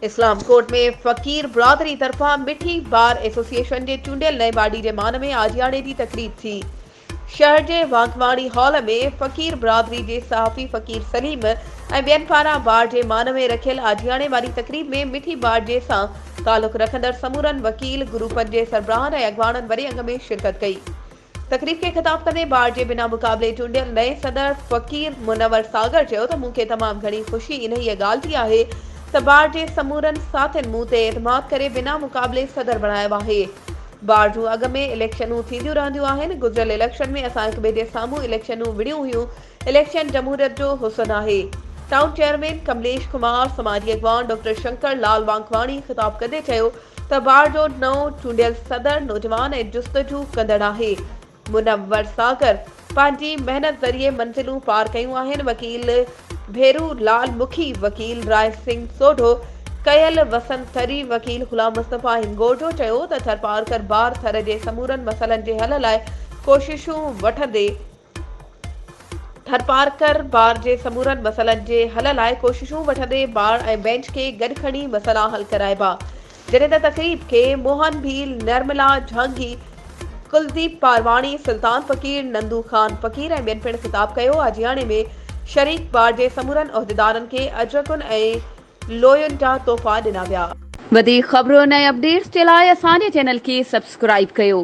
इस्लाम court में फ़कीर बिरादरी तरफ़ां मिठी बार एसोसिएशन जे चूंडियल नए बाडी जे मान में आजियाणे जी तकरीब थी। शहर जे वाघवाणी हॉल में फ़कीर बिरादरी जे सहाफ़ी फ़कीर सलीम ऐं ॿियनि पारां बार जे मान में रखियल आजियाणे वारी तकरीब में मिठी बार जे सां तालुक़ रखंदड़ समूरनि वकील ग्रुपनि जे सरबराहनि ऐं अॻवाननि वॾे अंग में शिरकत कई। तकरीब के खिताब कंदे बार जे बिना मुक़ाबले चूंडियल नए सदर फ़कीर मुनव्वर सागर चयो त मूंखे तमामु घणी ख़ुशी इन ई ॻाल्हि थी आहे त बार जे समूरनि साथियुनि मूं ते एतमाद करे बिना मुक़ाबले सदर बणायो आहे। बार जूं अॻ में इलेक्शनूं थींदियूं रहंदियूं आहिनि। गुज़िरियल इलेक्शन में असां हिक ॿिए जे साम्हूं इलेक्शनूं विड़ियूं हुयूं। इलेक्शन जमहूरियत जो हुस्न आहे। टाउन चेयरमैन कमलेश कुमार, समाजी अॻवान डॉक्टर शंकर लाल वांगवाणी ख़िताब कंदे चयो त बार जो नओं चूंडियल सदर नौजवान ऐं जुस्तजू कंदड़ आहे। मुनव्वर सागर पंहिंजी महिनत ज़रिए मंज़िलूं पार कयूं आहिनि। वकील भेरू लाल मुखी, वकील राय सिंह सोढो, कयल वसंत थरी, वकील गुलाम मुस्तफ़ा हिंगोर चयो त थरपारकर बार थर जे समूरनि मसइलनि जे हल लाइ कोशिशूं वठंदे थरपारकर बार जे समूरनि मसइलनि जे हल लाइ कोशिशूं वठंदे बार ऐं बेंच खे गॾु खणी मसइला हल कराइबा। जॾहिं त तक़रीब खे मोहन भील, निर्मला झांगी, कुलदीप पारवाणी, सुल्तान फ़कीर, नंदू ख़ान फ़कीर ऐं ॿियनि पिणु ख़िताब कयो। आजियाणे में शरीक बार जे समूरनि उहिदेदारनि खे अजरकुन ऐं लोयुनि जा तोहफ़ा ॾिना विया। वधीक ख़बरुनि ऐं अपडेट्स जे लाइ असांजे चैनल खे सब्सक्राइब कयो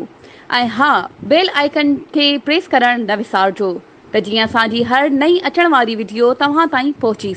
ऐं हा, बेल आइकन खे प्रेस करणु न विसारिजो त जीअं असांजी हर नई अचण वारी वीडियो तव्हां ताईं पहुची